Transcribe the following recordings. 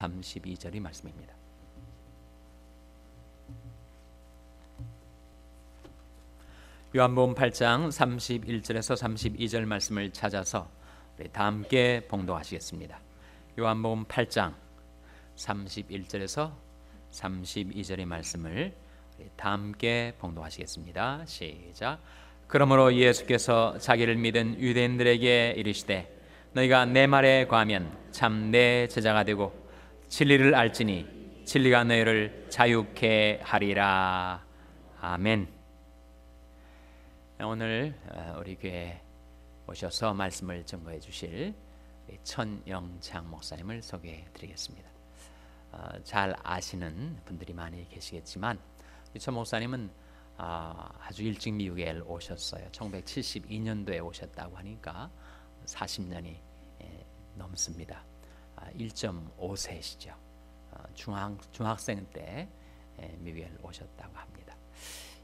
32절의 말씀입니다. 요한복음 8장 31절에서 32절 말씀을 찾아서 우리 다 함께 봉독하시겠습니다. 요한복음 8장 31절에서 32절의 말씀을 우리 다 함께 봉독하시겠습니다. 시작. 그러므로 예수께서 자기를 믿은 유대인들에게 이르시되 너희가 내 말에 거하면 참 내 제자가 되고 진리를 알지니 진리가 너희를 자유케 하리라. 아멘. 오늘 우리 교회에 오셔서 말씀을 증거해 주실 천영창 목사님을 소개해 드리겠습니다. 잘 아시는 분들이 많이 계시겠지만 천 목사님은 아주 일찍 미국에 오셨어요. 1972년도에 오셨다고 하니까 40년이 넘습니다. 1.5세시죠. 중학생 때 미국에 오셨다고 합니다.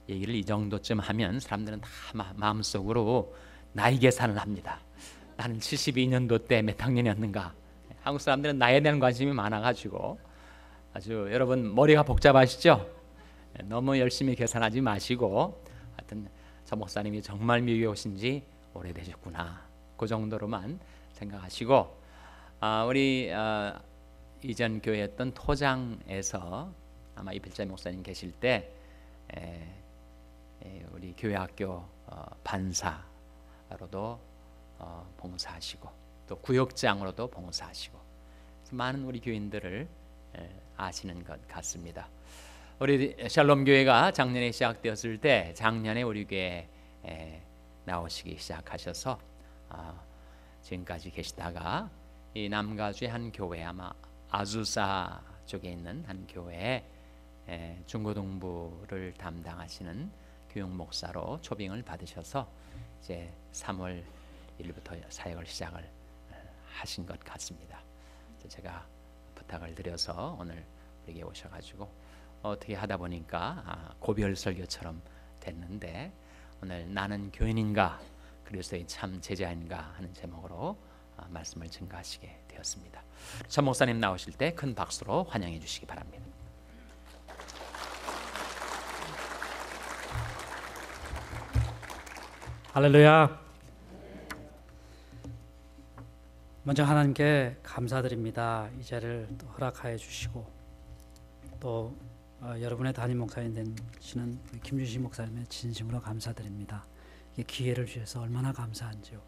얘기를 이 정도쯤 하면 사람들은 다 마음속으로 나이 계산을 합니다. 나는 72년도 때 몇 학년이었는가. 한국 사람들은 나이에 대한 관심이 많아가지고 아주 여러분 머리가 복잡하시죠? 너무 열심히 계산하지 마시고 하여튼 저 목사님이 정말 미국에 오신 지 오래되셨구나. 그 정도로만 생각하시고 우리 이전 교회였던 토장에서 아마 이필자 목사님 계실 때 우리 교회 학교 반사로도 봉사하시고 또 구역장으로도 봉사하시고 많은 우리 교인들을 아시는 것 같습니다. 우리 샬롬 교회가 작년에 시작되었을 때 작년에 우리 교회에 나오시기 시작하셔서 지금까지 계시다가 이 남가주의 한 교회 아마 아주사 쪽에 있는 한 교회에 중고등부를 담당하시는 교육 목사로 초빙을 받으셔서 이제 3월 1일부터 사역을 시작을 하신 것 같습니다. 제가 부탁을 드려서 오늘 여기 오셔가지고 어떻게 하다 보니까 고별 설교처럼 됐는데 오늘 나는 교인인가 그리스도의 참 제자인가 하는 제목으로 말씀을 증거하시게 되었습니다. 천 목사님 나오실 때 큰 박수로 환영해 주시기 바랍니다. 할렐루야. 먼저 하나님께 감사드립니다. 이 자리를 또 허락하여 주시고 또 여러분의 담임 목사님 되시는 김주신 목사님의 진심으로 감사드립니다. 이 기회를 주셔서 얼마나 감사한지요.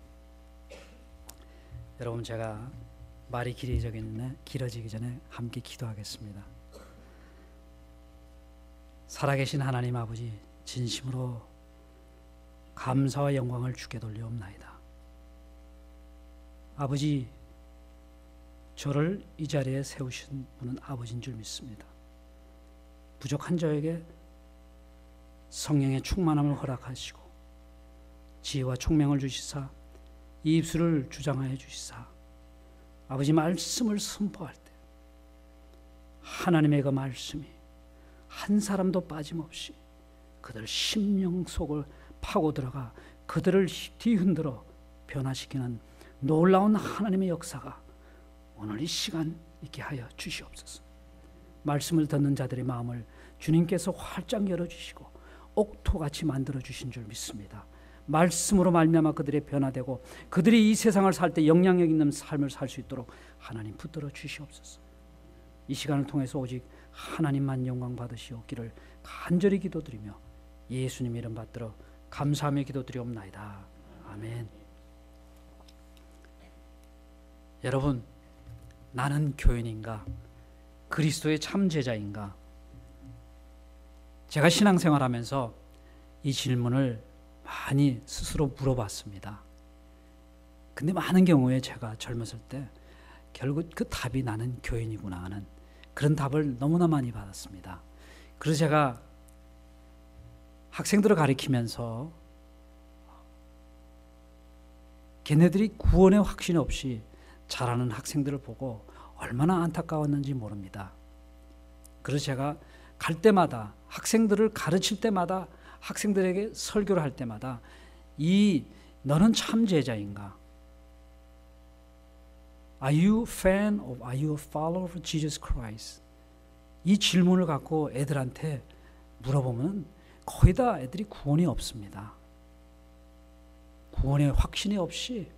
여러분 제가 말이 길어지기 전에 함께 기도하겠습니다. 살아계신 하나님 아버지 진심으로 감사와 영광을 주께 돌려옵나이다. 아버지 저를 이 자리에 세우신 분은 아버지인 줄 믿습니다. 부족한 저에게 성령의 충만함을 허락하시고 지혜와 총명을 주시사 이 입술을 주장하여 주시사 아버지 말씀을 선포할 때 하나님의 그 말씀이 한 사람도 빠짐없이 그들 심령 속을 파고 들어가 그들을 뒤흔들어 변화시키는 놀라운 하나님의 역사가 오늘 이 시간 있게 하여 주시옵소서. 말씀을 듣는 자들의 마음을 주님께서 활짝 열어주시고 옥토같이 만들어주신 줄 믿습니다. 말씀으로 말미암아 그들의 변화되고 그들이 이 세상을 살 때 영향력 있는 삶을 살 수 있도록 하나님 붙들어 주시옵소서. 이 시간을 통해서 오직 하나님만 영광 받으시옵기를 간절히 기도드리며 예수님 이름 받들어 감사하며 기도드리옵나이다. 아멘. 여러분, 나는 교인인가? 그리스도의 참 제자인가? 제가 신앙생활하면서 이 질문을 많이 스스로 물어봤습니다. 근데 많은 경우에 제가 젊었을 때 결국 그 답이 나는 교인이구나 하는 그런 답을 너무나 많이 받았습니다. 그래서 제가 학생들을 가리키면서 걔네들이 구원의 확신 없이 자라는 학생들을 보고 얼마나 안타까웠는지 모릅니다. 그래서 제가 갈 때마다 학생들을 가르칠 때마다 학생들에게 설교를 할 때마다 너는 참 제자인가? Are you fan of, are you a follower of Jesus Christ? 이 질문을 갖고 애들한테 물어보면 거의 다 애들이 구원이 없습니다. 구원의 확신이 없이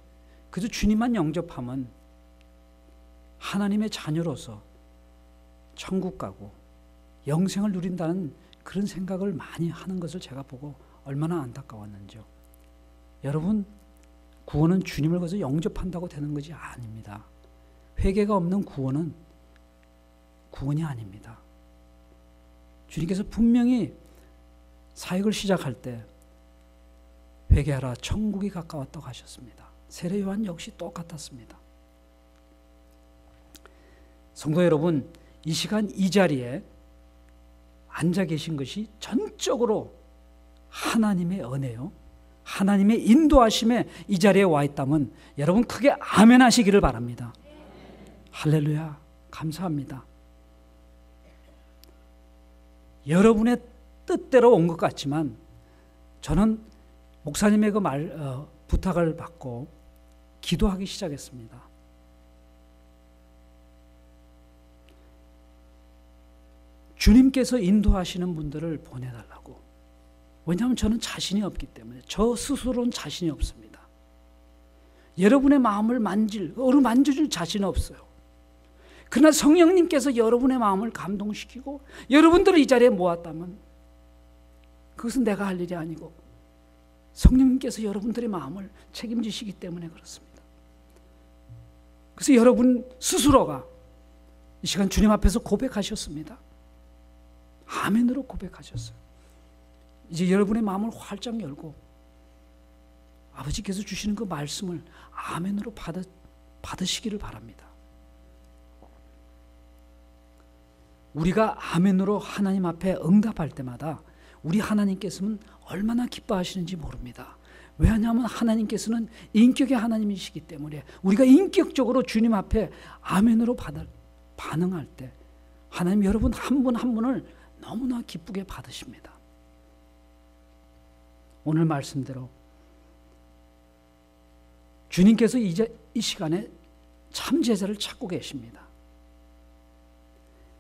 그저 주님만 영접하면 하나님의 자녀로서 천국 가고 영생을 누린다는 그런 생각을 많이 하는 것을 제가 보고 얼마나 안타까웠는지요. 여러분, 구원은 주님을 거기서 영접한다고 되는 것이 아닙니다. 회개가 없는 구원은 구원이 아닙니다. 주님께서 분명히 사역을 시작할 때 회개하라 천국이 가까웠다고 하셨습니다. 세례 요한 역시 똑같았습니다. 성도 여러분, 이 시간 이 자리에 앉아 계신 것이 전적으로 하나님의 은혜요, 하나님의 인도하심에 이 자리에 와 있다면 여러분 크게 아멘 하시기를 바랍니다. 할렐루야, 감사합니다. 여러분의 뜻대로 온 것 같지만 저는 목사님의 그 부탁을 받고 기도하기 시작했습니다. 주님께서 인도하시는 분들을 보내달라고. 왜냐하면 저는 자신이 없기 때문에, 저 스스로는 자신이 없습니다. 여러분의 마음을 만져줄 자신이 없어요. 그러나 성령님께서 여러분의 마음을 감동시키고 여러분들을 이 자리에 모았다면 그것은 내가 할 일이 아니고 성령님께서 여러분들의 마음을 책임지시기 때문에 그렇습니다. 그래서 여러분 스스로가 이 시간 주님 앞에서 고백하셨습니다. 아멘으로 고백하셨어요. 이제 여러분의 마음을 활짝 열고 아버지께서 주시는 그 말씀을 아멘으로 받으시기를 바랍니다. 우리가 아멘으로 하나님 앞에 응답할 때마다 우리 하나님께서는 얼마나 기뻐하시는지 모릅니다. 왜냐하면 하나님께서는 인격의 하나님이시기 때문에 우리가 인격적으로 주님 앞에 아멘으로 반응할 때 하나님 여러분 한 분 한 분을 너무나 기쁘게 받으십니다. 오늘 말씀대로 주님께서 이제 이 시간에 참 제자를 찾고 계십니다.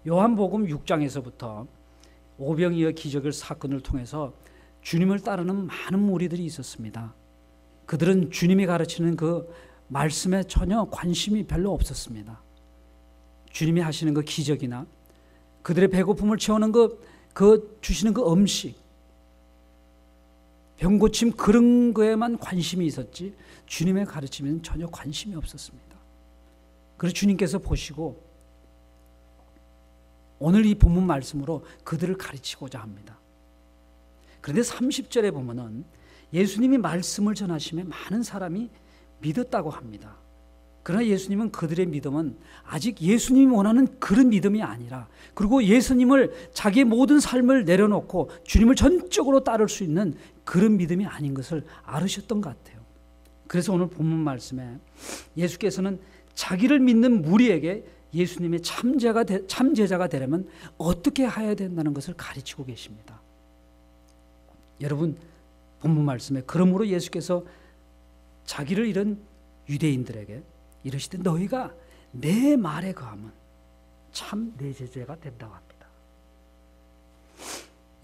요한복음 6장에서부터 오병이어 기적을 사건을 통해서 주님을 따르는 많은 무리들이 있었습니다. 그들은 주님이 가르치는 그 말씀에 전혀 관심이 별로 없었습니다. 주님이 하시는 그 기적이나 그들의 배고픔을 채우는 그 주시는 그 음식, 병고침 그런 거에만 관심이 있었지 주님의 가르침에는 전혀 관심이 없었습니다. 그래서 주님께서 보시고 오늘 이 본문 말씀으로 그들을 가르치고자 합니다. 그런데 30절에 보면은 예수님이 말씀을 전하시며 많은 사람이 믿었다고 합니다. 그러나 예수님은 그들의 믿음은 아직 예수님이 원하는 그런 믿음이 아니라, 그리고 예수님을 자기의 모든 삶을 내려놓고 주님을 전적으로 따를 수 있는 그런 믿음이 아닌 것을 알으셨던 것 같아요. 그래서 오늘 본문 말씀에 예수께서는 자기를 믿는 무리에게 예수님의 참제자가 되려면 어떻게 해야 된다는 것을 가르치고 계십니다. 여러분, 본문 말씀에 그러므로 예수께서 자기를 잃은 유대인들에게 이르시되 너희가 내 말에 거하면 참 내 제자가 된다고 합니다.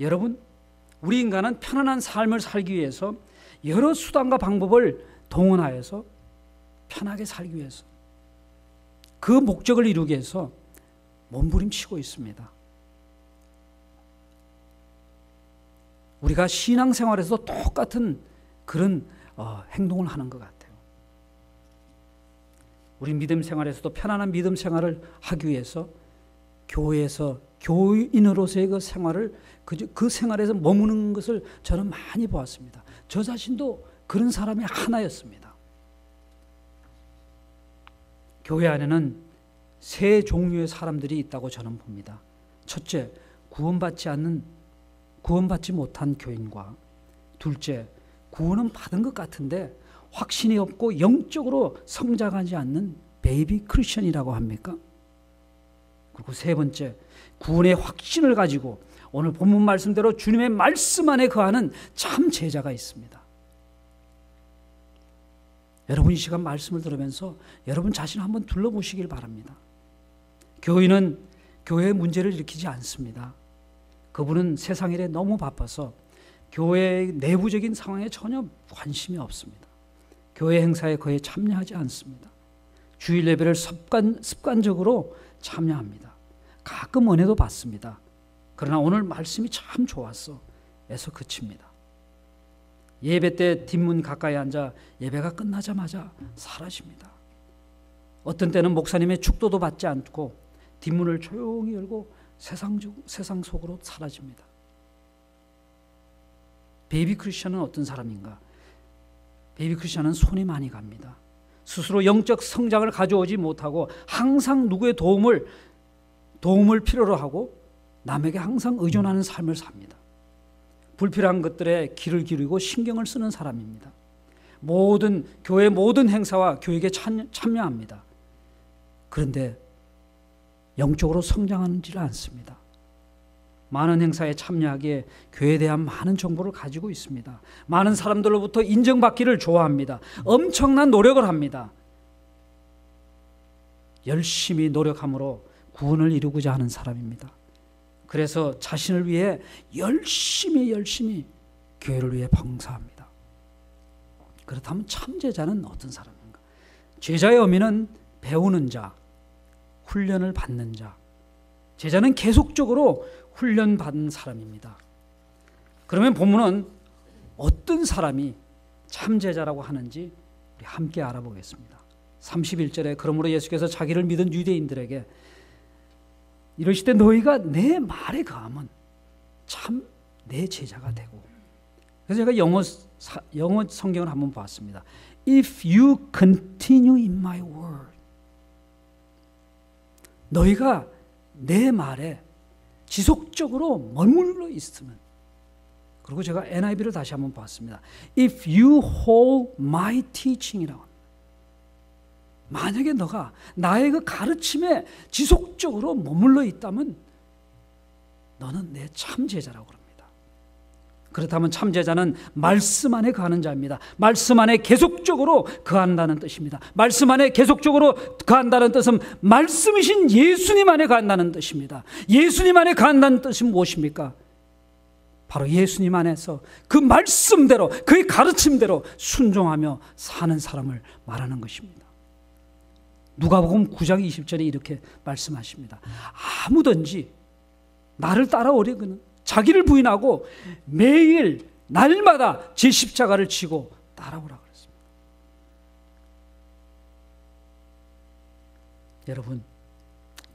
여러분, 우리 인간은 편안한 삶을 살기 위해서 여러 수단과 방법을 동원하여서 편하게 살기 위해서 그 목적을 이루기 위해서 몸부림치고 있습니다. 우리가 신앙생활에서도 똑같은 그런 행동을 하는 것 같아요. 우리 믿음 생활에서도 편안한 믿음 생활을 하기 위해서 교회에서 교인으로서의 그 생활을 그 생활에서 머무는 것을 저는 많이 보았습니다. 저 자신도 그런 사람의 하나였습니다. 교회 안에는 세 종류의 사람들이 있다고 저는 봅니다. 첫째, 구원받지 못한 교인과, 둘째, 구원은 받은 것 같은데 확신이 없고 영적으로 성장하지 않는 베이비 크리스천이라고 합니까? 그리고 세 번째, 구원의 확신을 가지고 오늘 본문 말씀대로 주님의 말씀 안에 거하는 참 제자가 있습니다. 여러분 이 시간 말씀을 들으면서 여러분 자신을 한번 둘러보시길 바랍니다. 교인은 교회의 문제를 일으키지 않습니다. 그분은 세상 일에 너무 바빠서 교회의 내부적인 상황에 전혀 관심이 없습니다. 교회 행사에 거의 참여하지 않습니다. 주일 예배를 습관적으로 참여합니다. 가끔 은혜도 받습니다. 그러나 오늘 말씀이 참 좋았어 에서 그칩니다. 예배 때 뒷문 가까이 앉아 예배가 끝나자마자 사라집니다. 어떤 때는 목사님의 축도도 받지 않고 뒷문을 조용히 열고 세상 속으로 사라집니다. 베이비 크리스천은 어떤 사람인가? 베이비 크리스천은 손이 많이 갑니다. 스스로 영적 성장을 가져오지 못하고 항상 누구의 도움을 필요로 하고 남에게 항상 의존하는 삶을 삽니다. 불필요한 것들에 귀를 기울이고 신경을 쓰는 사람입니다. 교회 모든 행사와 교육에 참여합니다. 그런데 영적으로 성장하지를 않습니다. 많은 행사에 참여하기에 교회에 대한 많은 정보를 가지고 있습니다. 많은 사람들로부터 인정받기를 좋아합니다. 엄청난 노력을 합니다. 열심히 노력함으로 구원을 이루고자 하는 사람입니다. 그래서 자신을 위해 열심히 교회를 위해 봉사합니다. 그렇다면 참제자는 어떤 사람인가? 제자의 의미는 배우는 자, 훈련을 받는 자. 제자는 계속적으로 훈련받은 사람입니다. 그러면 본문은 어떤 사람이 참제자라고 하는지 우리 함께 알아보겠습니다. 31절에 그러므로 예수께서 자기를 믿은 유대인들에게 이러시되 너희가 내 말에 거하면 참 내 제자가 되고. 그래서 제가 영어 성경을 한번 봤습니다. If you continue in my word, 너희가 내 말에 지속적으로 머물러 있으면. 그리고 제가 NIV를 다시 한번 봤습니다. If you hold my teaching이라고. 만약에 너가 나의 그 가르침에 지속적으로 머물러 있다면 너는 내 참제자라고 합니다. 그렇다면 참제자는 말씀 안에 거하는 자입니다. 말씀 안에 계속적으로 거한다는 뜻입니다. 말씀 안에 계속적으로 거한다는 뜻은 말씀이신 예수님 안에 거한다는 뜻입니다. 예수님 안에 거한다는 뜻은 무엇입니까? 바로 예수님 안에서 그 말씀대로 그의 가르침대로 순종하며 사는 사람을 말하는 것입니다. 누가복음 9장 20절에 이렇게 말씀하십니다. 아무든지 나를 따라오려거든 자기를 부인하고 매일 날마다 제 십자가를 지고 따라오라 그랬습니다. 여러분,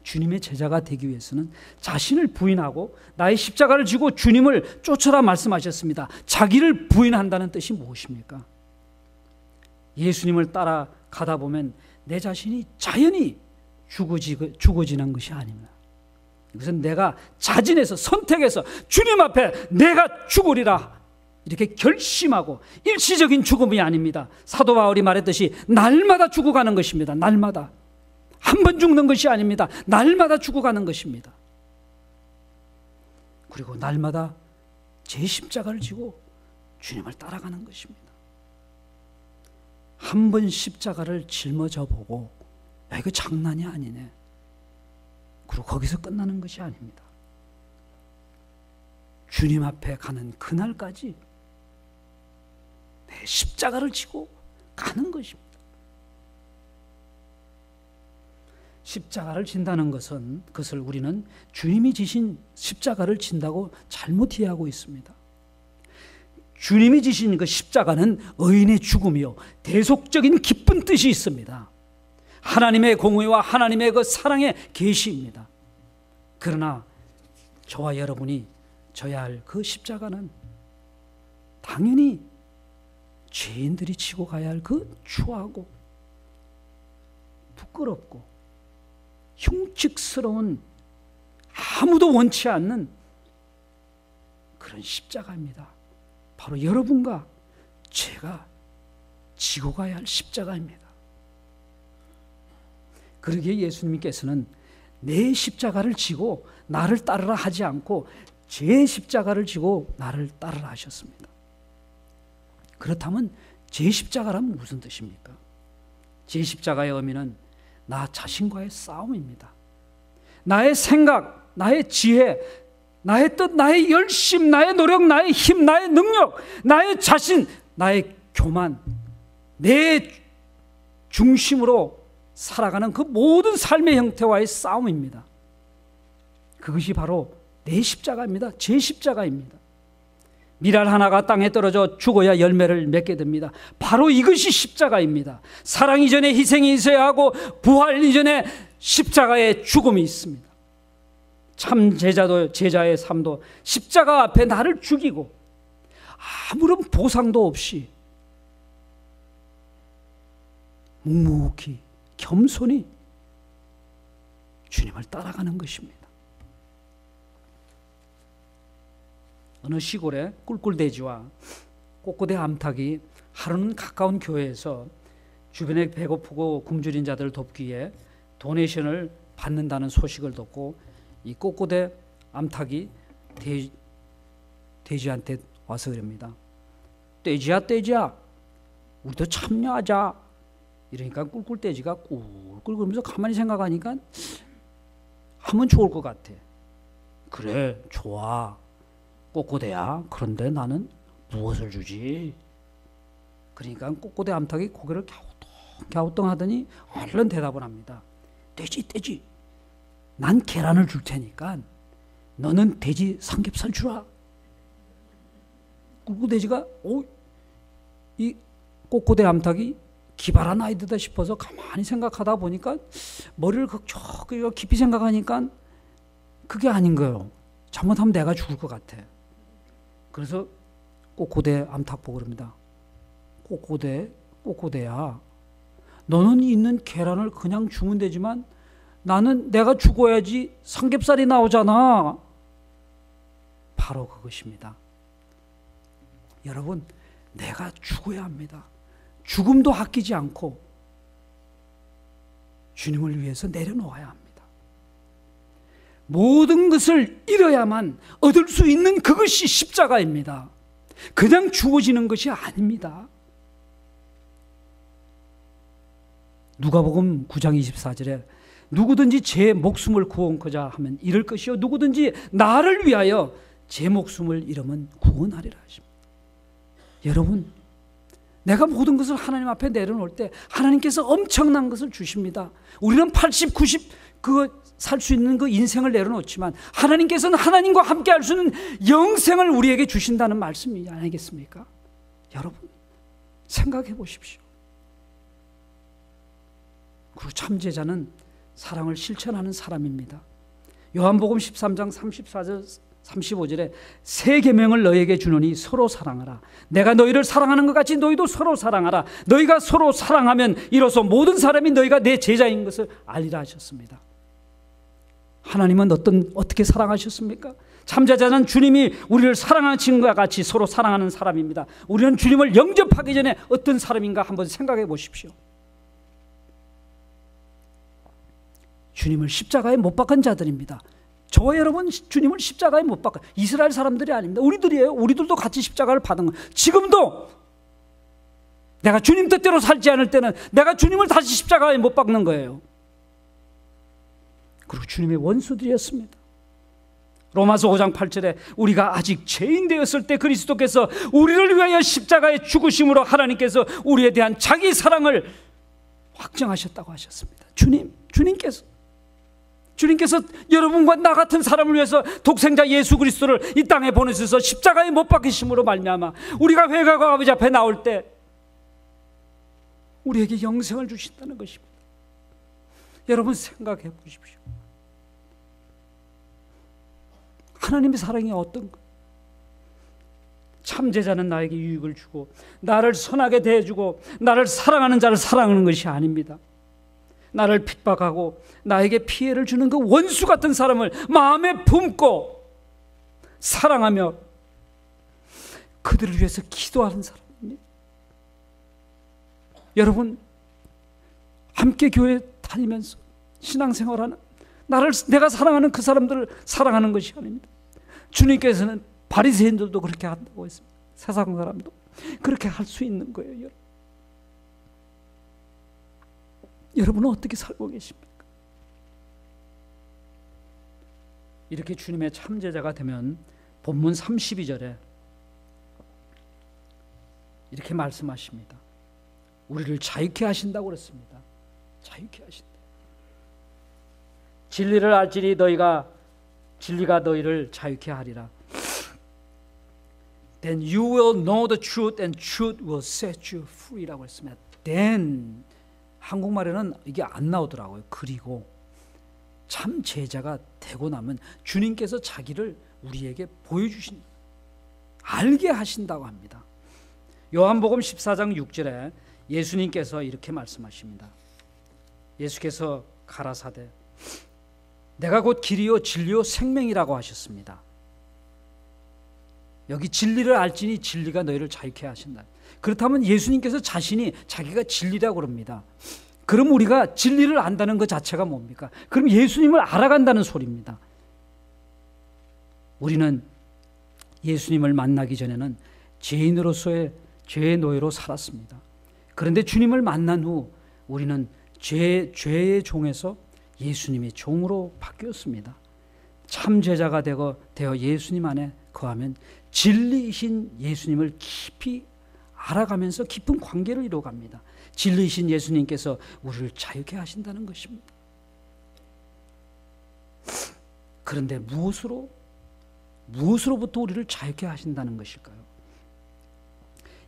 주님의 제자가 되기 위해서는 자신을 부인하고 나의 십자가를 지고 주님을 쫓아라 말씀하셨습니다. 자기를 부인한다는 뜻이 무엇입니까? 예수님을 따라가다 보면 내 자신이 자연히 죽어지는 것이 아닙니다. 이것은 내가 자진해서 선택해서 주님 앞에 내가 죽으리라 이렇게 결심하고 일시적인 죽음이 아닙니다. 사도 바울이 말했듯이 날마다 죽어가는 것입니다. 날마다. 한 번 죽는 것이 아닙니다. 날마다 죽어가는 것입니다. 그리고 날마다 제 십자가를 지고 주님을 따라가는 것입니다. 한 번 십자가를 짊어져 보고 야, 이거 장난이 아니네. 그리고 거기서 끝나는 것이 아닙니다. 주님 앞에 가는 그날까지 내 십자가를 지고 가는 것입니다. 십자가를 진다는 것은 그것을 우리는 주님이 지신 십자가를 진다고 잘못 이해하고 있습니다. 주님이 지신 그 십자가는 의인의 죽음이요 대속적인 기쁜 뜻이 있습니다. 하나님의 공의와 하나님의 그 사랑의 계시입니다. 그러나 저와 여러분이 져야 할 그 십자가는 당연히 죄인들이 지고 가야 할 그 추하고 부끄럽고 흉측스러운 아무도 원치 않는 그런 십자가입니다. 바로 여러분과 제가 지고 가야 할 십자가입니다. 그러기에 예수님께서는 내 십자가를 지고 나를 따르라 하지 않고 제 십자가를 지고 나를 따르라 하셨습니다. 그렇다면 제 십자가란 무슨 뜻입니까? 제 십자가의 의미는 나 자신과의 싸움입니다. 나의 생각, 나의 지혜, 나의 뜻, 나의 열심, 나의 노력, 나의 힘, 나의 능력, 나의 자신, 나의 교만, 내 중심으로 살아가는 그 모든 삶의 형태와의 싸움입니다. 그것이 바로 내 십자가입니다. 제 십자가입니다. 밀알 하나가 땅에 떨어져 죽어야 열매를 맺게 됩니다. 바로 이것이 십자가입니다. 사랑 이전에 희생이 있어야 하고 부활 이전에 십자가의 죽음이 있습니다. 참 제자의 삶도 십자가 앞에 나를 죽이고 아무런 보상도 없이 묵묵히 겸손히 주님을 따라가는 것입니다. 어느 시골에 꿀꿀돼지와 꼬꼬대 암탉이 하루는 가까운 교회에서 주변에 배고프고 굶주린 자들을 돕기 위해 도네이션을 받는다는 소식을 듣고 이 꼬꼬대 암탉이 돼지한테 와서 그럽니다. 돼지야 우리도 참여하자. 이러니까 꿀꿀돼지가 꿀꿀 그러면서 가만히 생각하니까 하면 좋을 것 같아. 그래 좋아 꼬꼬대야. 그런데 나는 무엇을 주지? 그러니까 꼬꼬대 암탉이 고개를 갸우뚱하더니 얼른 대답을 합니다. 돼지 난 계란을 줄 테니까 너는 돼지 삼겹살 주라. 꿀꿀돼지가 이 꼬꼬대 암탉이 기발한 아이디어다 싶어서 가만히 생각하다 보니까 머리를 깊이 생각하니까 그게 아닌 거예요. 잘못하면 내가 죽을 것 같아. 그래서 꼬꼬대 암탉 보고 그럽니다. 꼬꼬대야. 너는 있는 계란을 그냥 주면 되지만 나는 내가 죽어야지 삼겹살이 나오잖아. 바로 그것입니다. 여러분, 내가 죽어야 합니다. 죽음도 아끼지 않고 주님을 위해서 내려놓아야 합니다. 모든 것을 잃어야만 얻을 수 있는 그것이 십자가입니다. 그냥 주어지는 것이 아닙니다. 누가복음 9장 24절에 누구든지 제 목숨을 구원코자 하면 잃을 것이요 누구든지 나를 위하여 제 목숨을 잃으면 구원하리라 하십니다. 여러분, 내가 모든 것을 하나님 앞에 내려놓을 때 하나님께서 엄청난 것을 주십니다. 우리는 80, 90 살 수 있는 그 인생을 내려놓지만 하나님께서는 하나님과 함께 할 수 있는 영생을 우리에게 주신다는 말씀이 아니겠습니까? 여러분, 생각해 보십시오. 그리고 참제자는 사랑을 실천하는 사람입니다. 요한복음 13장 34절 35절에 새 계명을 너희에게 주노니 서로 사랑하라. 내가 너희를 사랑하는 것 같이 너희도 서로 사랑하라. 너희가 서로 사랑하면 이로써 모든 사람이 너희가 내 제자인 것을 알리라 하셨습니다. 하나님은 어떻게 사랑하셨습니까? 참제자는 주님이 우리를 사랑하는 친구와 같이 서로 사랑하는 사람입니다. 우리는 주님을 영접하기 전에 어떤 사람인가 한번 생각해 보십시오. 주님을 십자가에 못 박은 자들입니다. 저와 여러분 주님을 십자가에 못 박은 이스라엘 사람들이 아닙니다. 우리들이에요. 우리들도 같이 십자가를 받은 거예요. 지금도 내가 주님 뜻대로 살지 않을 때는 내가 주님을 다시 십자가에 못 박는 거예요. 그리고 주님의 원수들이었습니다. 로마서 5장 8절에 우리가 아직 죄인 되었을 때 그리스도께서 우리를 위하여 십자가에 죽으심으로 하나님께서 우리에 대한 자기 사랑을 확정하셨다고 하셨습니다. 주님께서 여러분과 나 같은 사람을 위해서 독생자 예수 그리스도를 이 땅에 보내셔서 십자가에 못 박히심으로 말미암아 우리가 회개하고 아버지 앞에 나올 때 우리에게 영생을 주신다는 것입니다. 여러분 생각해 보십시오. 하나님의 사랑이 어떤가? 참제자는 나에게 유익을 주고 나를 선하게 대해주고 나를 사랑하는 자를 사랑하는 것이 아닙니다. 나를 핍박하고 나에게 피해를 주는 그 원수 같은 사람을 마음에 품고 사랑하며 그들을 위해서 기도하는 사람입니다. 여러분, 함께 교회 다니면서 신앙생활하는 내가 사랑하는 그 사람들을 사랑하는 것이 아닙니다. 주님께서는 바리새인들도 그렇게 한다고 했습니다. 세상 사람도 그렇게 할 수 있는 거예요. 여러분. 여러분은 어떻게 살고 계십니까? 이렇게 주님의 참제자가 되면 본문 32절에 이렇게 말씀하십니다. 우리를 자유케 하신다고 그랬습니다. 자유케 하신다. 진리를 알지니 진리가 너희를 자유케 하리라. Then you will know the truth and truth will set you free라고 했습니다. Then 한국말에는 이게 안 나오더라고요. 그리고 참 제자가 되고 나면 주님께서 자기를 우리에게 보여주신다. 알게 하신다고 합니다. 요한복음 14장 6절에 예수님께서 이렇게 말씀하십니다. 예수께서 가라사대 내가 곧 길이요 진리요 생명이라고 하셨습니다. 여기 진리를 알지니 진리가 너희를 자유케 하신다. 그렇다면 예수님께서 자신이 자기가 진리라고 그럽니다. 그럼 우리가 진리를 안다는 것 자체가 뭡니까? 그럼 예수님을 알아간다는 소리입니다. 우리는 예수님을 만나기 전에는 죄인으로서의 죄의 노예로 살았습니다. 그런데 주님을 만난 후 우리는 죄의 종에서 예수님의 종으로 바뀌었습니다. 참 제자가 되어 예수님 안에 거하면 진리이신 예수님을 깊이 알아가면서 깊은 관계를 이루어갑니다. 진리이신 예수님께서 우리를 자유케 하신다는 것입니다. 그런데 무엇으로부터 우리를 자유케 하신다는 것일까요?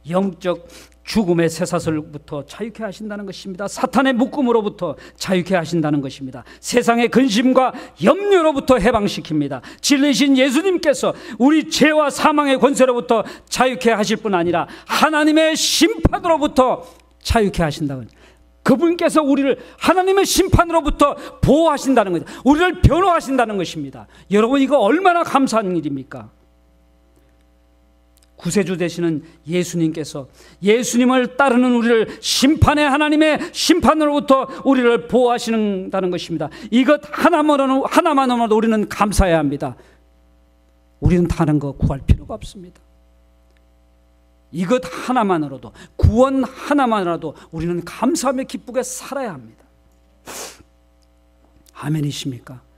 영적 죽음의 쇠사슬부터 자유케 하신다는 것입니다. 사탄의 묶음으로부터 자유케 하신다는 것입니다. 세상의 근심과 염려로부터 해방시킵니다. 진리신 예수님께서 우리 죄와 사망의 권세로부터 자유케 하실 뿐 아니라 하나님의 심판으로부터 자유케 하신다는 거죠. 그분께서 우리를 하나님의 심판으로부터 보호하신다는 거죠. 우리를 변호하신다는 것입니다. 여러분, 이거 얼마나 감사한 일입니까? 구세주 되시는 예수님께서 예수님을 따르는 우리를 심판의 하나님의 심판으로부터 우리를 보호하신다는 것입니다. 이것 하나만으로도 우리는 감사해야 합니다. 우리는 다른 거 구할 필요가 없습니다. 이것 하나만으로도, 구원 하나만으로도 우리는 감사하며 기쁘게 살아야 합니다. 아멘이십니까?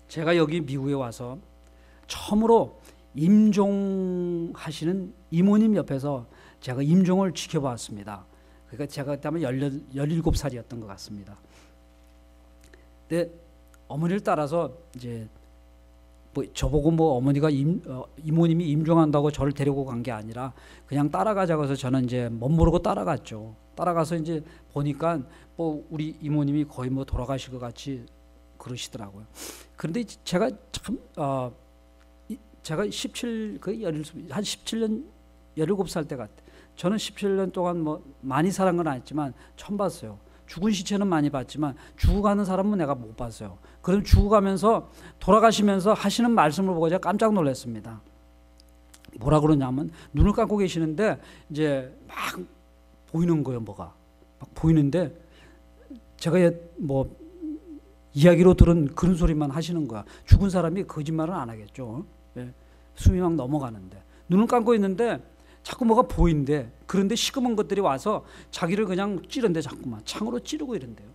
제가 여기 미국에 와서 처음으로 임종하시는 이모님 옆에서 제가 임종을 지켜봤습니다. 그러니까 제가 그때 아마 17살이었던 것 같습니다. 근데 어머니를 따라서 이제 저보고 어머니가 이모님이 임종한다고 저를 데리고 간 게 아니라 그냥 따라가자고 해서 저는 이제 멋모르고 따라갔죠. 따라가서 이제 보니까 우리 이모님이 거의 돌아가실 것 같이 그러시더라고요. 그런데 제가 참 제가 한 17년 17살 때 같아요. 저는 17년 동안 많이 살은 건 아니지만 처음 봤어요. 죽은 시체는 많이 봤지만 죽어가는 사람은 내가 못 봤어요. 그럼 죽어가면서 돌아가시면서 하시는 말씀을 보고 제가 깜짝 놀랐습니다. 뭐라 그러냐면 눈을 감고 계시는데 이제 막 보이는 거예요. 뭐가 막 보이는데 제가 이야기로 들은 그런 소리만 하시는 거야. 죽은 사람이 거짓말은 안 하겠죠. 숨이 막 넘어가는데 눈을 감고 있는데 자꾸 뭐가 보인대. 그런데 시커먼 것들이 와서 자기를 그냥 찌른대. 자꾸만 창으로 찌르고 이런대요.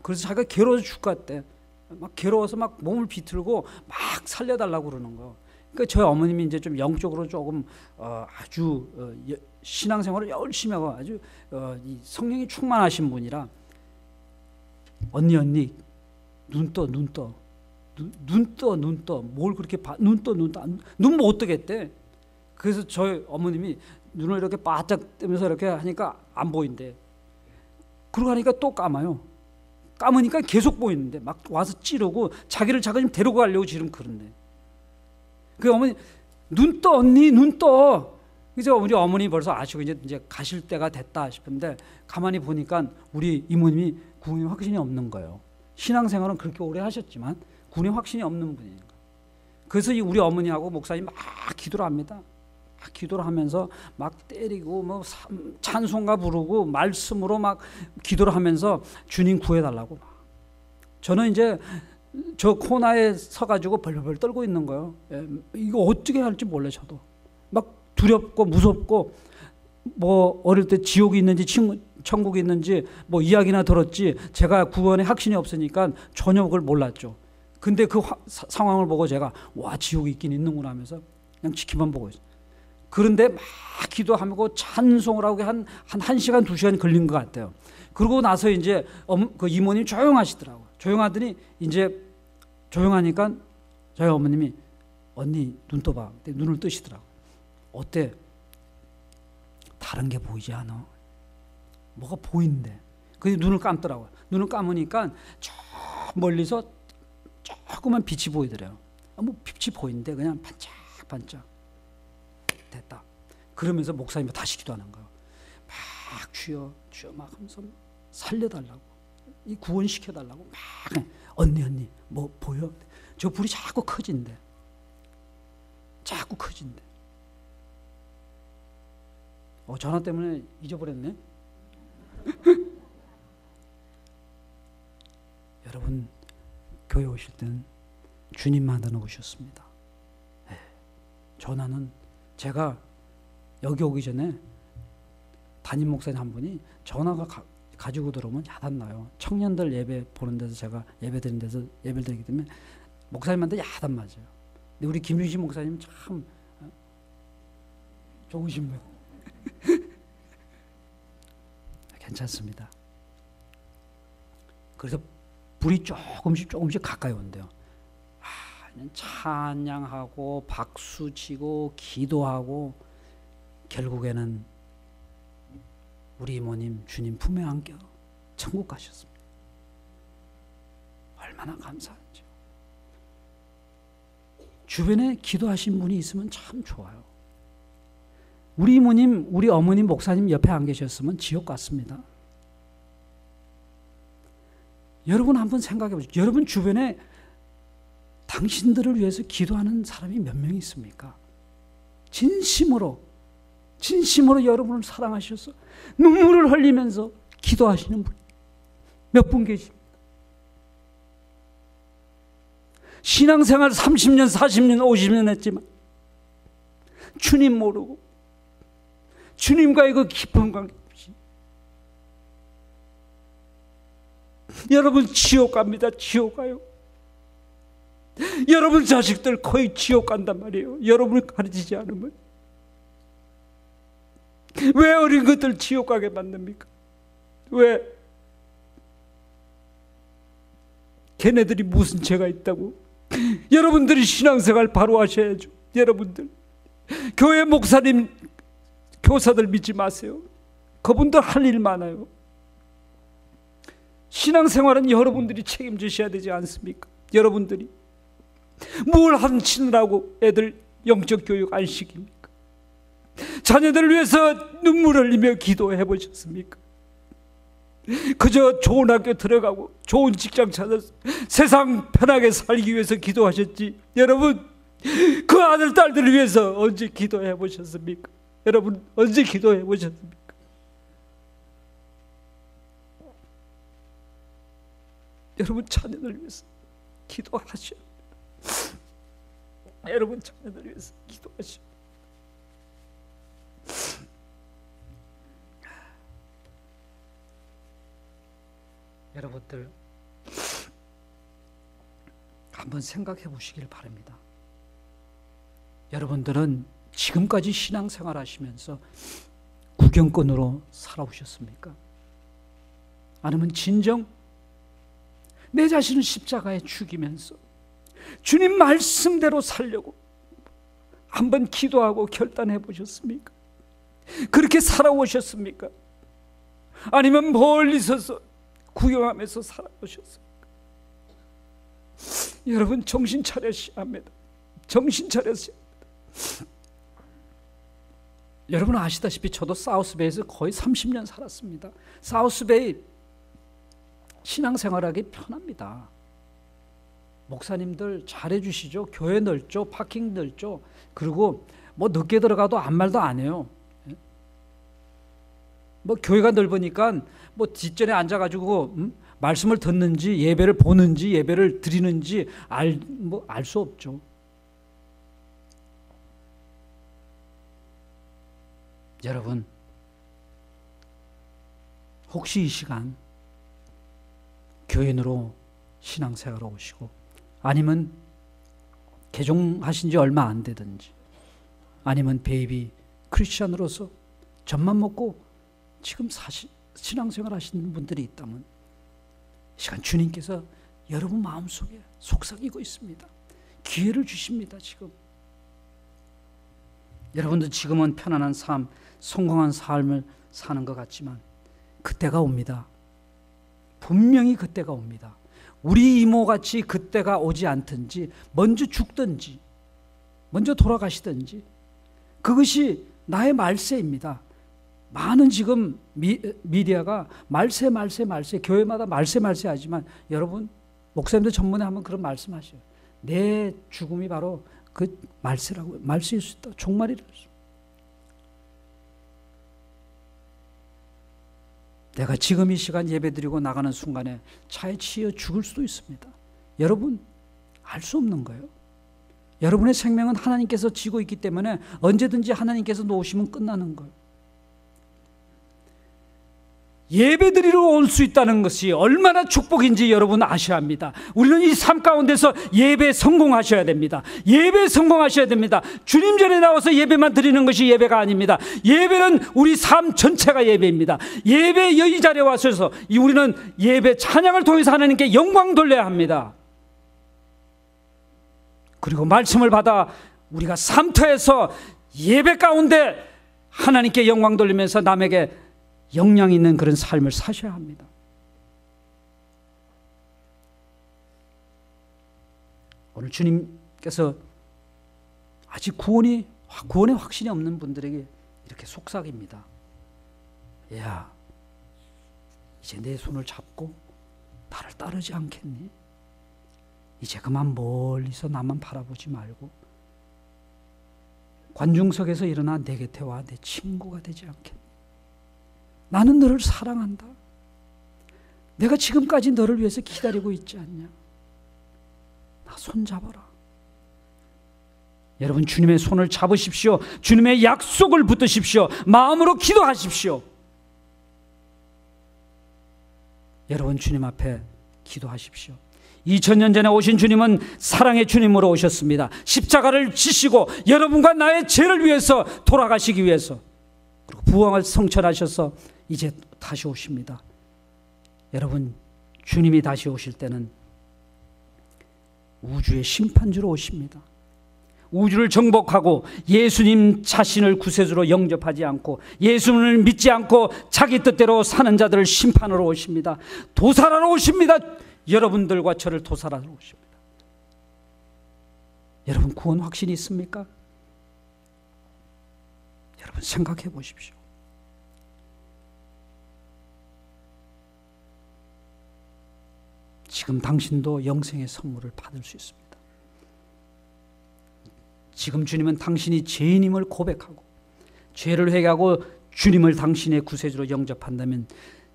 그래서 자기가 괴로워서 죽을 것 같대. 막 괴로워서 막 몸을 비틀고 막 살려달라고 그러는 거예요. 그러니까 저희 어머님이 이제 좀 영적으로 조금 아주 신앙생활을 열심히 하고 아주 이 성령이 충만하신 분이라 언니 눈 떠 뭘 그렇게 봐. 눈 못 뜨겠대. 그래서 저희 어머님이 눈을 이렇게 바짝 뜨면서 이렇게 하니까 안 보인대. 그러고 하니까 또 감아요. 감으니까 계속 보이는데 막 와서 찌르고 자기를 자기님 데리고 가려고 지금 그런데. 그 어머니 눈 떠 언니 눈 떠. 그래서 우리 어머니 벌써 아시고 이제 가실 때가 됐다 싶은데 가만히 보니까 우리 이모님이 구원의 확신이 없는 거예요. 신앙생활은 그렇게 오래 하셨지만 구원의 확신이 없는 분이니까. 그래서 우리 어머니하고 목사님 막 기도를 합니다. 막 기도를 하면서 막 때리고 찬송가 부르고 말씀으로 막 기도를 하면서 주님 구해달라고. 저는 이제 저 코너에 서가지고 벌벌 떨고 있는 거예요. 이거 어떻게 할지 몰라요. 저도 막 두렵고 무섭고 뭐 어릴 때 지옥이 있는지 천국이 있는지 뭐 이야기나 들었지 제가 구원에 확신이 없으니까 전혀 그걸 몰랐죠. 근데 그 상황을 보고 제가 와 지옥이 있긴 있는구나 하면서 그냥 지키만 보고 있어요. 그런데 막 기도하고 찬송을 하고 한 1시간 2시간 걸린 것 같아요. 그러고 나서 이제 그 이모님이 조용하시더라고요. 조용하더니 이제 조용하니까 저희 어머님이 언니 눈 떠봐. 눈을 뜨시더라고요. 어때? 다른 게 보이지 않아? 뭐가 보이는데. 그래서 눈을 감더라고요. 눈을 감으니까 저 멀리서 조그만 빛이 보이더래요. 뭐 빛이 보이는데 그냥 반짝반짝. 됐다. 그러면서 목사님이 다시 기도하는 거예요. 막 주여 막 하면서 살려달라고, 이 구원시켜달라고 막 언니 뭐 보여? 저 불이 자꾸 커진대. 자꾸 커진대. 전화 때문에 잊어버렸네. 여러분 교회 오실 때는 주님만으로 오셨습니다. 네. 전화는 제가 여기 오기 전에 담임 목사님 한 분이 전화가 가지고 들어오면 야단나요. 청년들 예배 보는 데서 제가 예배 드리는 데서 예배를 드리기 때문에 목사님한테 야단 맞아요. 근데 우리 김윤신 목사님 참 좋으신 분. 괜찮습니다. 그래서 불이 조금씩 가까이 온대요. 찬양하고 박수치고 기도하고 결국에는 우리 이모님 주님 품에 안겨 천국 가셨습니다. 얼마나 감사한지요. 주변에 기도하신 분이 있으면 참 좋아요. 우리 이모님, 우리 어머님, 목사님 옆에 안 계셨으면 지옥 갔습니다. 여러분 한번 생각해 보세요. 여러분 주변에 당신들을 위해서 기도하는 사람이 몇 명 있습니까? 진심으로 여러분을 사랑하셔서 눈물을 흘리면서 기도하시는 분 몇 분 계십니까? 신앙생활 30년, 40년, 50년 했지만 주님 모르고 주님과의 그 깊은 관계 없이 여러분 지옥 갑니다. 지옥 가요. 여러분 자식들 거의 지옥 간단 말이에요. 여러분을 가르치지 않으면. 왜 어린 것들 지옥 가게 만듭니까? 왜? 걔네들이 무슨 죄가 있다고? 여러분들이 신앙생활 바로 하셔야죠. 여러분들 교회 목사님 교사들 믿지 마세요. 그분들 할 일 많아요. 신앙생활은 여러분들이 책임지셔야 되지 않습니까? 여러분들이 뭘 한치느라고 애들 영적 교육 안 시킵니까? 자녀들을 위해서 눈물 흘리며 기도해 보셨습니까? 그저 좋은 학교 들어가고 좋은 직장 찾아서 세상 편하게 살기 위해서 기도하셨지. 여러분 그 아들 딸들을 위해서 언제 기도해 보셨습니까? 여러분 언제 기도해 보셨습니까? 여러분 자녀들 위해서 기도하셔야 합니다. 여러분 자녀들 위해서 기도하셔야 합니다. 여러분들 한번 생각해 보시길 바랍니다. 여러분들은 지금까지 신앙생활 하시면서 구경꾼으로 살아오셨습니까? 아니면 진정 내 자신을 십자가에 죽이면서 주님 말씀대로 살려고 한번 기도하고 결단해 보셨습니까? 그렇게 살아오셨습니까? 아니면 멀리 서서 구경하면서 살아오셨습니까? 여러분 정신 차려셔야 합니다. 정신 차려셔야 합니다. 여러분 아시다시피 저도 사우스베이에서 거의 30년 살았습니다. 사우스베이 신앙생활하기 편합니다. 목사님들 잘해주시죠. 교회 넓죠. 파킹 넓죠. 그리고 뭐 늦게 들어가도 아무 말도 안 해요. 뭐 교회가 넓으니까 뭐 뒷전에 앉아가지고 말씀을 듣는지 예배를 보는지 예배를 드리는지 알 수 없죠. 여러분, 혹시 이 시간 교인으로 신앙생활 오시고, 아니면 개종하신 지 얼마 안 되든지, 아니면 베이비 크리스천으로서 젖만 먹고 지금 신앙생활 하시는 분들이 있다면, 이 시간 주님께서 여러분 마음속에 속삭이고 있습니다. 기회를 주십니다. 지금 여러분들 지금은 편안한 삶, 성공한 삶을 사는 것 같지만 그때가 옵니다. 분명히 그때가 옵니다. 우리 이모같이 그때가 오지 않든지 먼저 죽든지 먼저 돌아가시든지, 그것이 나의 말세입니다. 많은 지금 미디어가 말세 교회마다 말세 하지만, 여러분 목사님들 전문에 한번 그런 말씀하셔요. 내 죽음이 바로 그 말세라고, 말세일 수 있다. 종말이랄 수. 내가 지금 이 시간 예배드리고 나가는 순간에 차에 치여 죽을 수도 있습니다. 여러분, 알 수 없는 거예요. 여러분의 생명은 하나님께서 지고 있기 때문에 언제든지 하나님께서 놓으시면 끝나는 거예요. 예배드리러 올 수 있다는 것이 얼마나 축복인지 여러분 아셔야 합니다. 우리는 이 삶 가운데서 예배 성공하셔야 됩니다. 예배 성공하셔야 됩니다. 주님 전에 나와서 예배만 드리는 것이 예배가 아닙니다. 예배는 우리 삶 전체가 예배입니다. 예배 이 자리에 와서 우리는 예배 찬양을 통해서 하나님께 영광 돌려야 합니다. 그리고 말씀을 받아 우리가 삶터에서 예배 가운데 하나님께 영광 돌리면서 남에게 영향 있는 그런 삶을 사셔야 합니다. 오늘 주님께서 아직 구원의 확신이 없는 분들에게 이렇게 속삭입니다. 야, 이제 내 손을 잡고 나를 따르지 않겠니? 이제 그만 멀리서 나만 바라보지 말고 관중석에서 일어나 내 곁에 와 내 친구가 되지 않겠니? 나는 너를 사랑한다. 내가 지금까지 너를 위해서 기다리고 있지 않냐? 나 손 잡아라. 여러분, 주님의 손을 잡으십시오. 주님의 약속을 붙드십시오. 마음으로 기도하십시오. 여러분, 주님 앞에 기도하십시오. 2000년 전에 오신 주님은 사랑의 주님으로 오셨습니다. 십자가를 지시고 여러분과 나의 죄를 위해서 돌아가시기 위해서, 그리고 부활을 성천하셔서 이제 다시 오십니다. 여러분, 주님이 다시 오실 때는 우주의 심판주로 오십니다. 우주를 정복하고 예수님 자신을 구세주로 영접하지 않고 예수님을 믿지 않고 자기 뜻대로 사는 자들을 심판으로 오십니다. 도살하러 오십니다. 여러분들과 저를 도살하러 오십니다. 여러분, 구원 확신이 있습니까? 여러분, 생각해 보십시오. 지금 당신도 영생의 선물을 받을 수 있습니다. 지금 주님은 당신이 죄인임을 고백하고 죄를 회개하고 주님을 당신의 구세주로 영접한다면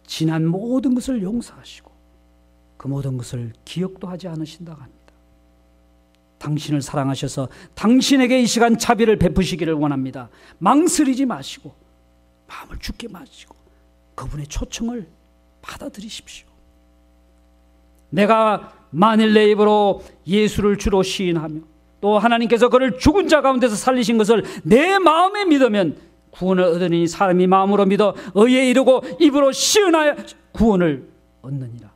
지난 모든 것을 용서하시고 그 모든 것을 기억도 하지 않으신다고 합니다. 당신을 사랑하셔서 당신에게 이 시간 자비를 베푸시기를 원합니다. 망설이지 마시고 마음을 굳게 마시고 그분의 초청을 받아들이십시오. 내가 만일 내 입으로 예수를 주로 시인하며 또 하나님께서 그를 죽은 자 가운데서 살리신 것을 내 마음에 믿으면 구원을 얻으니 사람이 마음으로 믿어 의에 이르고 입으로 시인하여 구원을 얻느니라.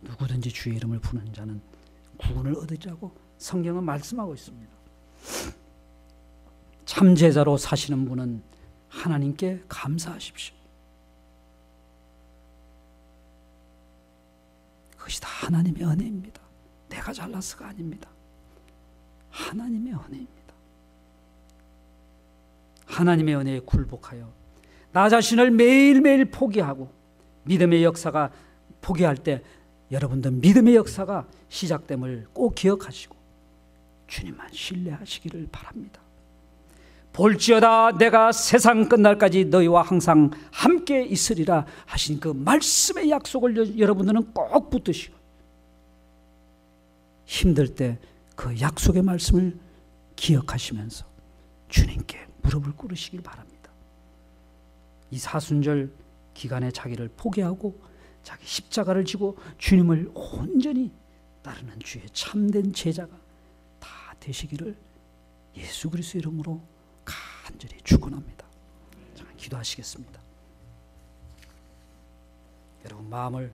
누구든지 주의 이름을 부르는 자는 구원을 얻으리라고 성경은 말씀하고 있습니다. 참 제자로 사시는 분은 하나님께 감사하십시오. 그것이 다 하나님의 은혜입니다. 내가 잘나서가 아닙니다. 하나님의 은혜입니다. 하나님의 은혜에 굴복하여 나 자신을 매일매일 포기하고 믿음의 역사가 포기할 때 여러분들 믿음의 역사가 시작됨을 꼭 기억하시고 주님만 신뢰하시기를 바랍니다. 볼지어다 내가 세상 끝날까지 너희와 항상 함께 있으리라 하신 그 말씀의 약속을 여러분들은 꼭 붙드시고 힘들 때 그 약속의 말씀을 기억하시면서 주님께 무릎을 꿇으시길 바랍니다. 이 사순절 기간에 자기를 포기하고 자기 십자가를 지고 주님을 온전히 따르는 주의 참된 제자가 다 되시기를 예수 그리스도의 이름으로 간절히 축원합니다. 잠깐 기도하시겠습니다. 여러분 마음을